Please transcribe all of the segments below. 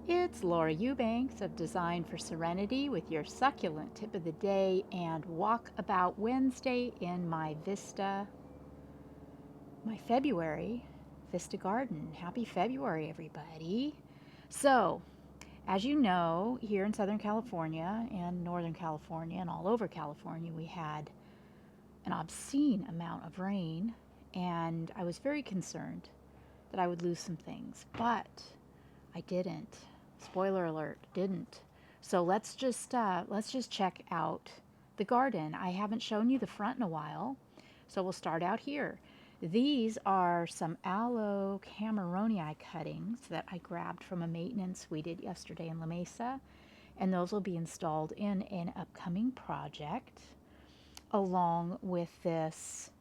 It's Laura Eubanks of Design for Serenity with your succulent tip of the day and Walkabout Wednesday in my Vista, my February Vista garden. Happy February, everybody. So, as you know, here in Southern California and Northern California and all over California, we had an obscene amount of rain, and I was very concerned that I would lose some things, but I didn't. Spoiler alert, didn't. So let's just check out the garden. I haven't shown you the front in a while, so we'll start out here. These are some aloe cameronii cuttings that I grabbed from a maintenance we did yesterday in La Mesa, and those will be installed in an upcoming project along with this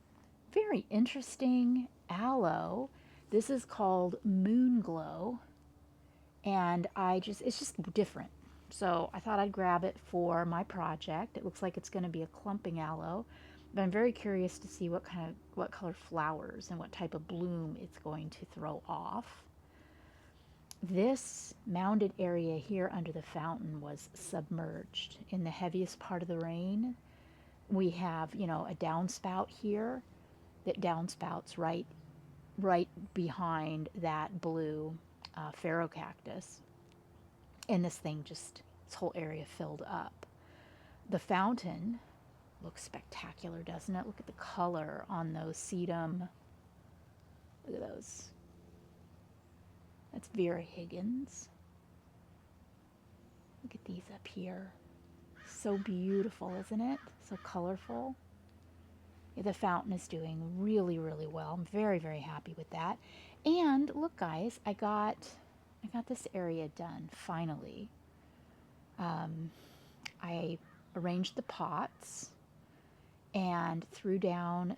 very interesting aloe. This is called Moon Glow, and it's just different. So I thought I'd grab it for my project. It looks like it's going to be a clumping aloe, but I'm very curious to see what color flowers and what type of bloom it's going to throw off. This mounded area here under the fountain was submerged in the heaviest part of the rain. We have, a downspout here that downspouts right behind that blue ferrocactus, and this whole area filled up. The fountain looks spectacular, doesn't it? Look at the color on those sedum. Look at those. That's Vera Higgins. Look at these up here. So beautiful, isn't it? So colorful. Yeah, the fountain is doing really, really well. I'm very, very happy with that. And look, guys, I got this area done finally. I arranged the pots and threw down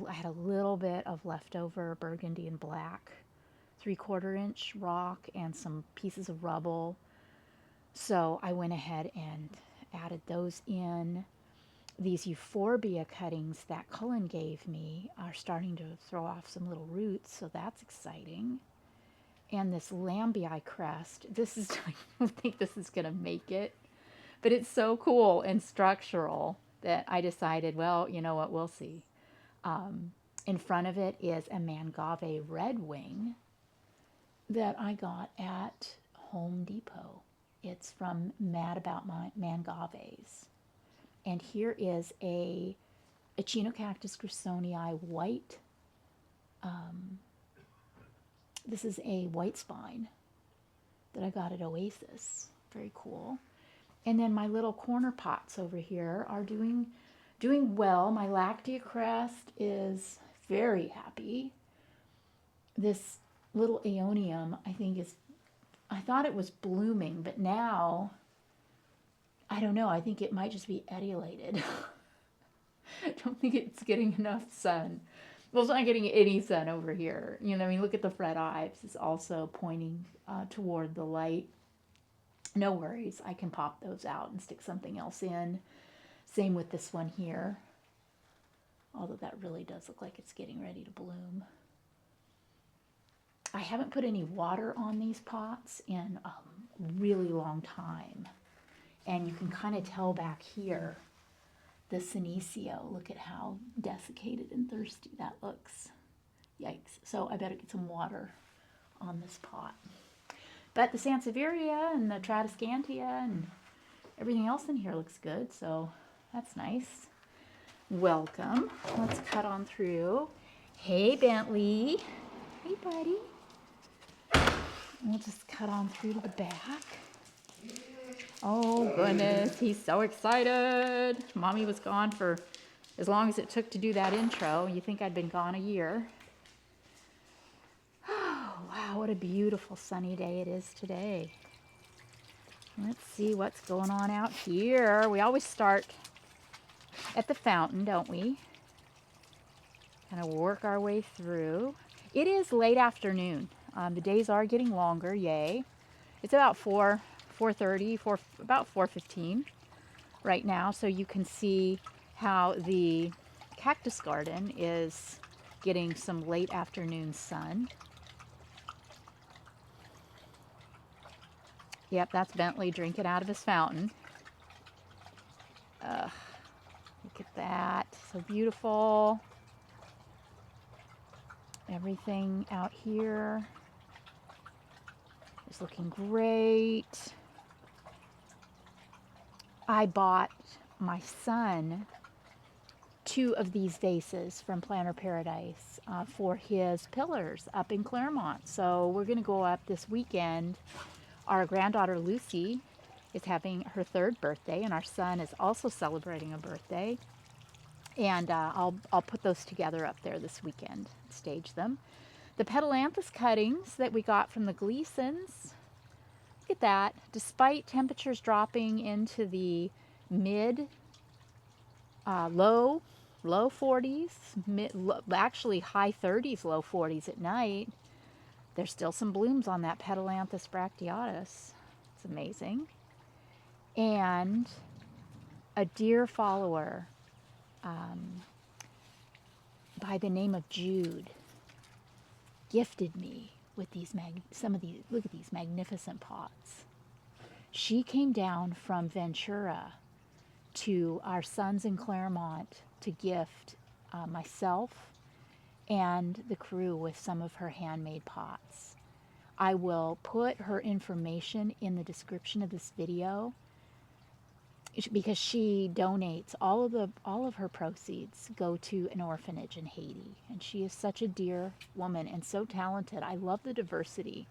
I had a little bit of leftover burgundy and black 3/4 inch rock and some pieces of rubble. So I went ahead and added those in. These euphorbia cuttings that Cullen gave me are starting to throw off some little roots, so that's exciting. And this lambii crest, I don't think this is going to make it, but it's so cool and structural that I decided, well, you know what, we'll see. In front of it is a mangave redwing that I got at Home Depot. It's from Mad About My Mangaves. And here is a Echinocactus grissonii white. This is a white spine that I got at Oasis. Very cool. And then my little corner pots over here are doing well. My Lactea crest is very happy. This little aeonium, I thought it was blooming, but now, I don't know, I think it might just be etiolated. I don't think it's getting enough sun. Well, it's not getting any sun over here. Look at the red ives. It's also pointing toward the light. No worries, I can pop those out and stick something else in. Same with this one here. Although that really does look like it's getting ready to bloom. I haven't put any water on these pots in a really long time. And you can kind of tell back here, the Senecio, look at how desiccated and thirsty that looks. Yikes. So I better get some water on this pot. But the Sansevieria and the Tradescantia and everything else in here looks good, so that's nice. Welcome. Let's cut on through. Hey, Bentley. Hey, buddy. We'll just cut on through to the back. Oh, goodness. He's so excited. Mommy was gone for as long as it took to do that intro. You think I'd been gone a year. Oh, wow, what a beautiful sunny day it is today. Let's see what's going on out here. We always start at the fountain, don't we? Kind of work our way through. It is late afternoon. The days are getting longer, yay. It's about 4:30, about 4:15 right now, so you can see how the cactus garden is getting some late afternoon sun. Yep, that's Bentley drinking out of his fountain. Look at that. So beautiful. Everything out here is looking great. I bought my son 2 of these vases from Planter Paradise for his pillars up in Claremont. So we're going to go up this weekend. Our granddaughter Lucy is having her 3rd birthday, and our son is also celebrating a birthday. And I'll put those together up there this weekend, stage them. The petalanthus cuttings that we got from the Gleasons, look at that. Despite temperatures dropping into the low 40s, actually high 30s, low 40s at night, there's still some blooms on that petalanthus bracteatus. It's amazing. And a dear follower by the name of Jude gifted me with these look at these magnificent pots. She came down from Ventura to our sons in Claremont to gift myself and the crew with some of her handmade pots. I will put her information in the description of this video, because she donates all of her proceeds go to an orphanage in Haiti, and she is such a dear woman and so talented. I love the diversity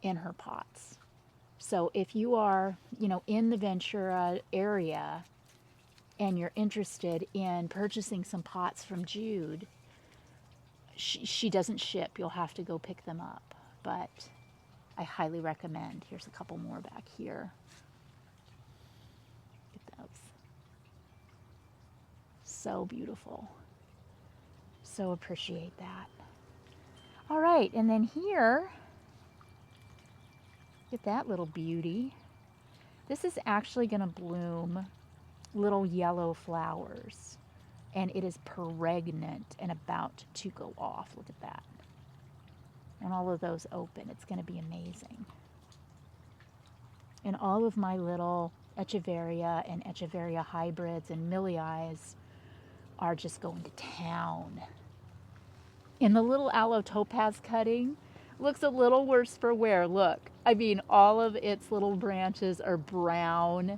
in her pots. So if you are, in the Ventura area and you're interested in purchasing some pots from Jude, she doesn't ship. You'll have to go pick them up, but I highly recommend. Here's a couple more back here. So beautiful. So appreciate that. All right, and then here, look at that little beauty. This is actually going to bloom little yellow flowers, and it is pregnant and about to go off. Look at that. And all of those open. It's going to be amazing. And all of my little Echeveria and Echeveria hybrids and Millii are just going to town. And the little aloe topaz cutting looks a little worse for wear. Look, I mean, all of its little branches are brown.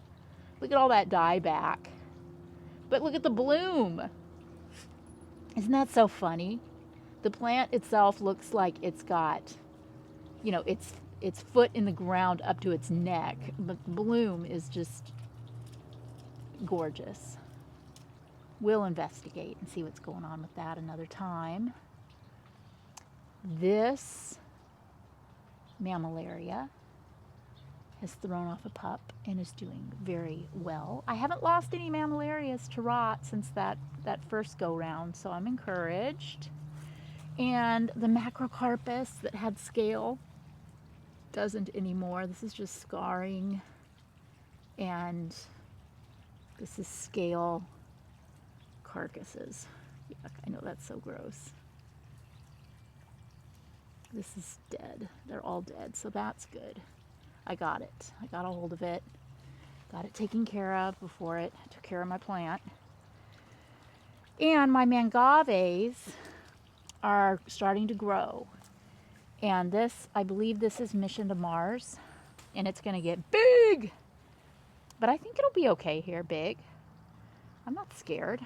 Look at all that dieback. But look at the bloom. Isn't that so funny? The plant itself looks like it's got, its foot in the ground up to its neck, but the bloom is just gorgeous. We'll investigate and see what's going on with that another time. This mammillaria has thrown off a pup and is doing very well. I haven't lost any mammillarias to rot since that first go round, so I'm encouraged. And the macrocarpus that had scale doesn't anymore. This is just scarring, and this is scale carcasses. Yuck, I know that's so gross. This is dead. They're all dead, so that's good. I got it. I got a hold of it. Got it taken care of before it took care of my plant. And my mangaves are starting to grow. And this, I believe this is Mission to Mars, and it's going to get big. But I think it'll be okay here, big. I'm not scared.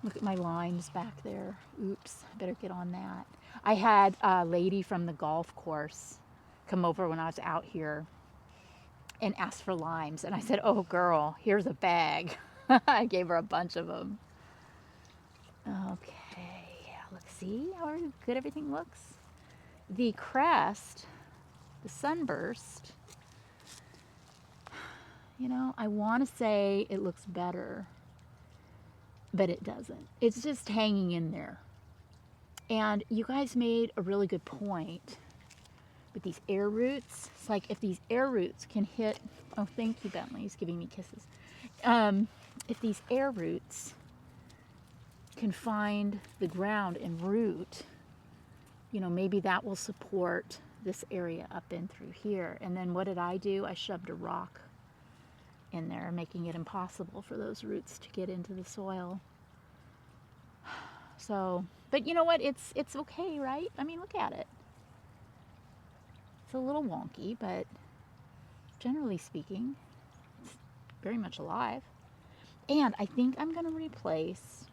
Look at my limes back there. Oops, better get on that. I had a lady from the golf course come over when I was out here and ask for limes. And I said, oh girl, here's a bag. I gave her a bunch of them. Okay, let's see how good everything looks. The crest, the sunburst, I want to say it looks better, but it doesn't. It's just hanging in there. And you guys made a really good point with these air roots. It's like if these air roots can hit, oh, thank you, Bentley, he's giving me kisses. If these air roots can find the ground and root, you know, maybe that will support this area up in through here. And then what did I do? I shoved a rock in there, making it impossible for those roots to get into the soil. So, but you know what? It's okay, right? I mean, look at it. It's a little wonky, but generally speaking, it's very much alive. And I think I'm going to replace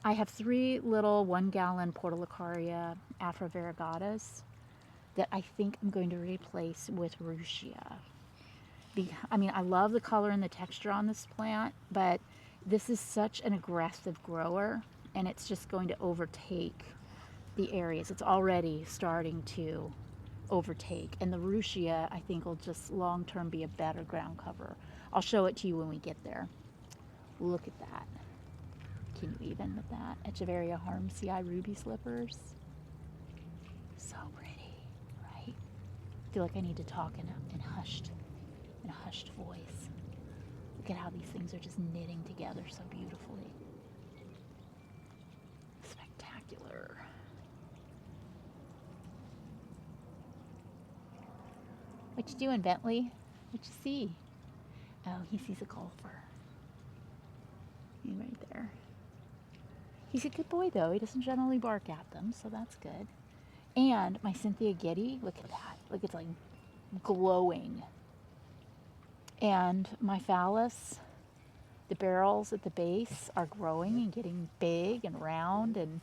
I have 3 little 1-gallon Portulacaria afrovariegatas that I think I'm going to replace with Ruchia. I mean, I love the color and the texture on this plant, but this is such an aggressive grower, and it's just going to overtake the areas. It's already starting to overtake, and the Ruchia, I think, will just long-term be a better ground cover. I'll show it to you when we get there. Look at that. Can you even with that? Echeveria Harmsii ruby slippers. So pretty, right? I feel like I need to talk in a hushed voice. Look at how these things are just knitting together so beautifully. Spectacular. What you doing, Bentley? What you see? Oh, he sees a golfer. He's right there. He's a good boy, though. He doesn't generally bark at them, so that's good. And my Cynthia Giddy, look at that. Look, it's like glowing. And my phallus, the barrels at the base are growing and getting big and round, and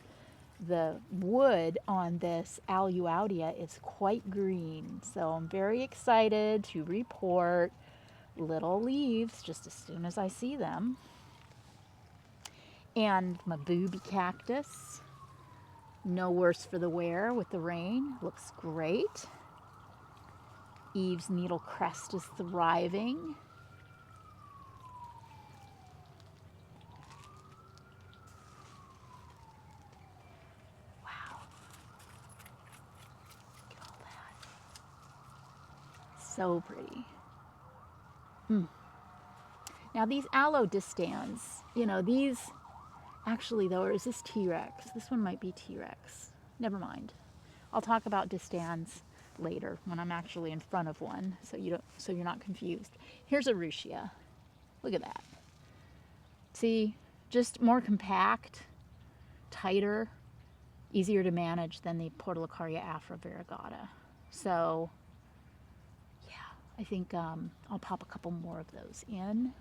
the wood on this Aluaudia is quite green. So I'm very excited to report little leaves just as soon as I see them. And my booby cactus, no worse for the wear with the rain, looks great. Eve's needle crest is thriving. Wow. Look at all that. So pretty. Now these aloe distans, you know, these actually though, or is this T-Rex? This one might be T-Rex. Never mind. I'll talk about distans later when I'm actually in front of one, so you're not confused. Here's a Ruchia. Look at that. See, just more compact, tighter, easier to manage than the Portulacaria afrovariegata. So yeah, I think I'll pop a couple more of those in.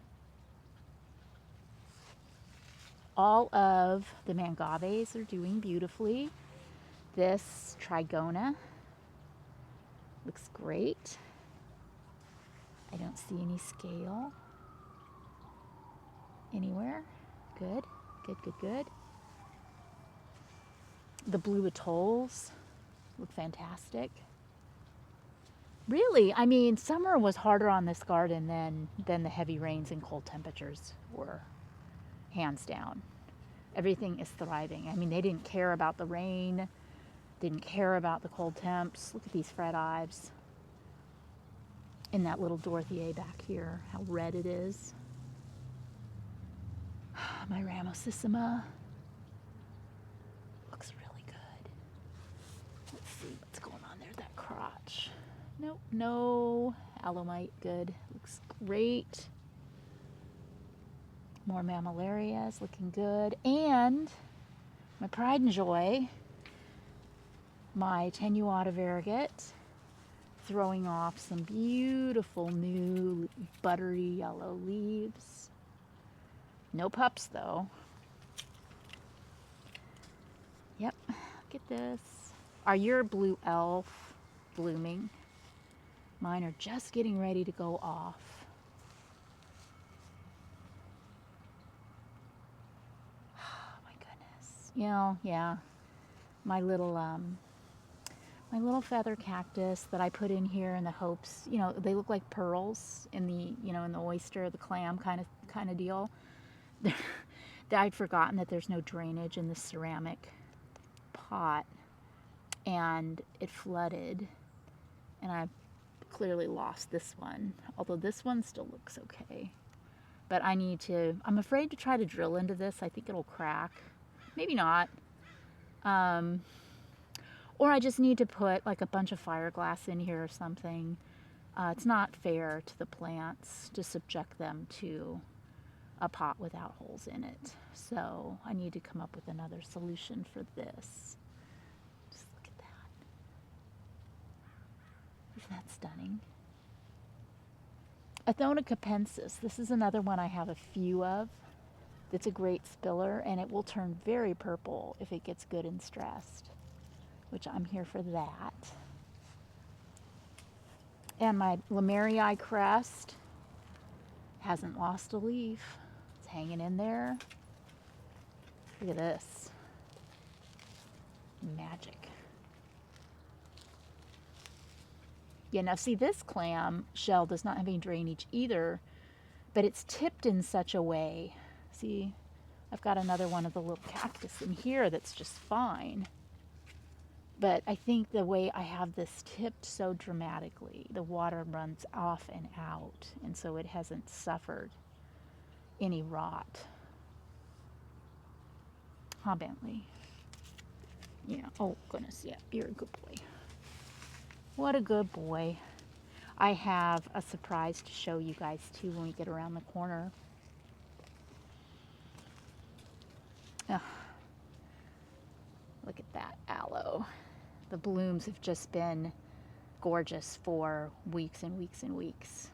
All of the mangaves are doing beautifully. This trigona looks great. I don't see any scale anywhere. Good, good, good, good. The blue atolls look fantastic. Really, I mean, summer was harder on this garden than the heavy rains and cold temperatures were, hands down. Everything is thriving. I mean, they didn't care about the rain, didn't care about the cold temps. Look at these Fred Ives. And that little Dorothea back here, how red it is. My Ramosissima looks really good. Let's see what's going on there, that crotch. Nope, no alomite, good. Looks great. More Mammillarias, looking good. And my pride and joy, my Tenuata variegate, throwing off some beautiful new buttery yellow leaves. No pups though. Yep, look at this. Are your blue elf blooming? Mine are just getting ready to go off. Oh my goodness. You know, yeah. My little feather cactus that I put in here in the hopes, you know, they look like pearls in the, you know, in the oyster, the clam kind of deal. I'd forgotten that there's no drainage in the ceramic pot, and it flooded, and I clearly lost this one, although this one still looks okay. But I'm afraid to try to drill into this. I think it'll crack. Maybe not. Or I just need to put like a bunch of fiberglass in here or something. It's not fair to the plants to subject them to a pot without holes in it. So I need to come up with another solution for this. Just look at that. Isn't that stunning? Athona capensis. This is another one I have a few of. It's a great spiller, and it will turn very purple if it gets good and stressed, which I'm here for that. And my Lemerii crest hasn't lost a leaf. It's hanging in there. Look at this. Magic. Yeah, now see, this clam shell does not have any drainage either, but it's tipped in such a way. See, I've got another one of the little cactus in here that's just fine. But I think the way I have this tipped so dramatically, the water runs off and out, and so it hasn't suffered any rot. Huh, Bentley? Yeah, oh goodness, yeah, you're a good boy. What a good boy. I have a surprise to show you guys too when we get around the corner. Oh, look at that aloe. The blooms have just been gorgeous for weeks and weeks and weeks.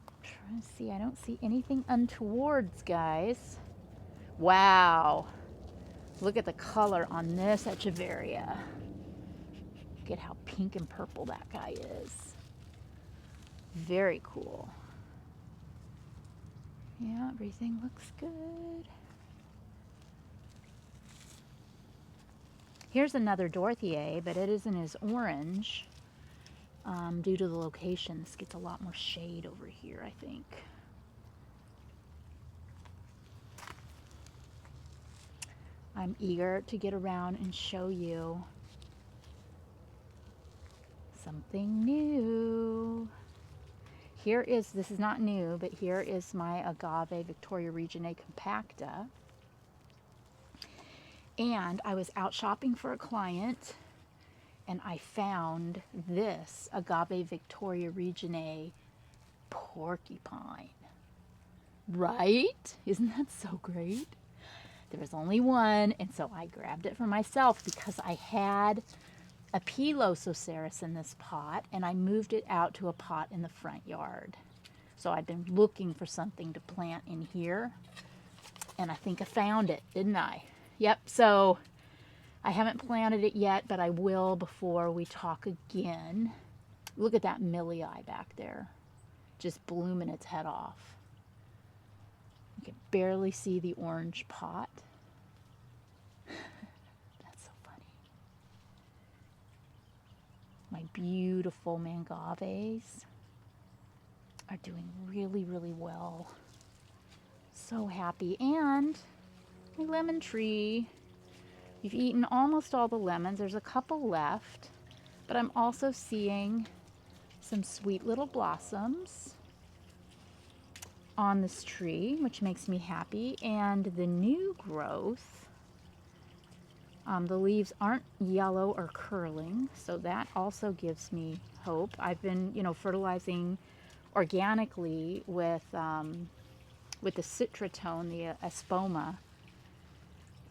I'm trying to see, I don't see anything untowards, guys. Wow. Look at the color on this echeveria. Look at how pink and purple that guy is. Very cool. Yeah, everything looks good. Here's another Dorothiae, but it isn't as orange due to the location. This gets a lot more shade over here, I think. I'm eager to get around and show you something new. Here is, this is not new, but here is my agave Victoria Reginae compacta. And I was out shopping for a client, and I found this agave Victoria Reginae porcupine. Right? Isn't that so great? There was only one, and so I grabbed it for myself because I had a Pilosoceras in this pot, and I moved it out to a pot in the front yard. So I'd been looking for something to plant in here, and I think I found it, didn't I? Yep, so I haven't planted it yet, but I will before we talk again. Look at that millii back there, just blooming its head off. You can barely see the orange pot. That's so funny. My beautiful mangaves are doing really, really well. So happy. And my lemon tree. We've eaten almost all the lemons. There's a couple left, but I'm also seeing some sweet little blossoms on this tree, which makes me happy. And the new growth, the leaves aren't yellow or curling, so that also gives me hope. I've been, fertilizing organically with the citratone, the espoma,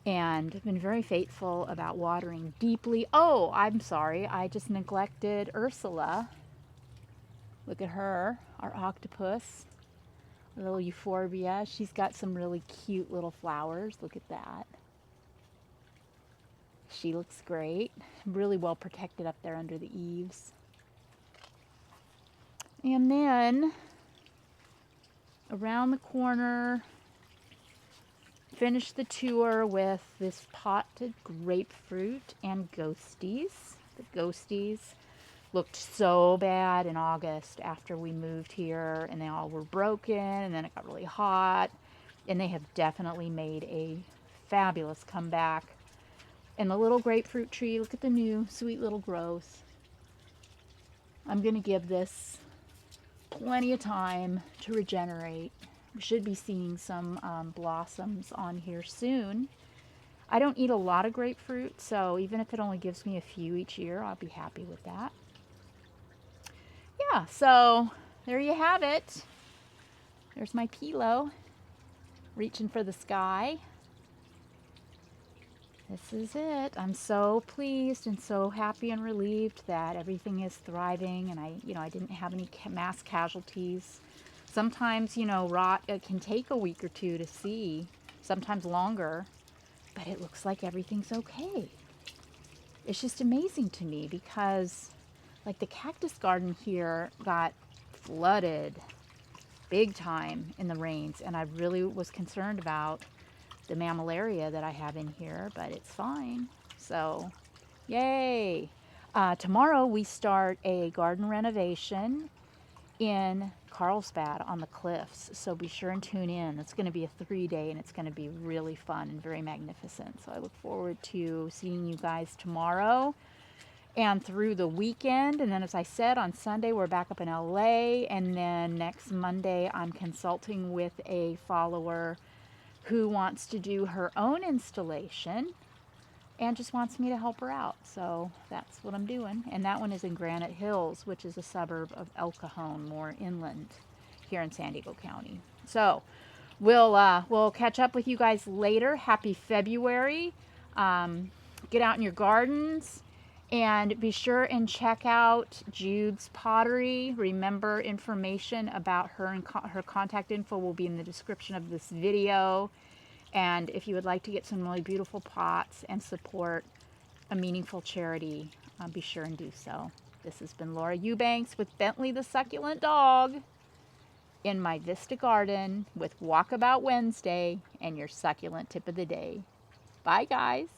and I've been very faithful about watering deeply. Oh, I'm sorry, I just neglected Ursula. Look at her, our octopus, a little euphorbia. She's got some really cute little flowers. Look at that. She looks great. Really well protected up there under the eaves. And then around the corner, finished the tour with this potted grapefruit and ghosties. The ghosties looked so bad in August after we moved here, and they all were broken, and then it got really hot, and they have definitely made a fabulous comeback. And the little grapefruit tree, look at the new sweet little growth. I'm going to give this plenty of time to regenerate. We should be seeing some blossoms on here soon. I don't eat a lot of grapefruit, so even if it only gives me a few each year, I'll be happy with that. Yeah, so there you have it. There's my Pilo reaching for the sky. This is it. I'm so pleased and so happy and relieved that everything is thriving, and I didn't have any mass casualties. Sometimes, rot can take a week or two to see, sometimes longer, but it looks like everything's okay. It's just amazing to me because, like, the cactus garden here got flooded big time in the rains, and I really was concerned about the mammillaria that I have in here, but it's fine. So, yay! Tomorrow we start a garden renovation in Carlsbad on the cliffs, so be sure and tune in. It's going to be a 3-day, and it's going to be really fun and very magnificent. So I look forward to seeing you guys tomorrow and through the weekend. And then, as I said, on Sunday we're back up in LA, and then next Monday I'm consulting with a follower who wants to do her own installation and just wants me to help her out. So that's what I'm doing. And that one is in Granite Hills, which is a suburb of El Cajon, more inland here in San Diego County. So we'll catch up with you guys later. Happy February. Get out in your gardens. And be sure and check out Jude's pottery. Remember, information about her and her contact info will be in the description of this video. And if you would like to get some really beautiful pots and support a meaningful charity, be sure and do so. This has been Laura Eubanks with Bentley the Succulent Dog in my Vista garden with Walkabout Wednesday and your succulent tip of the day. Bye, guys.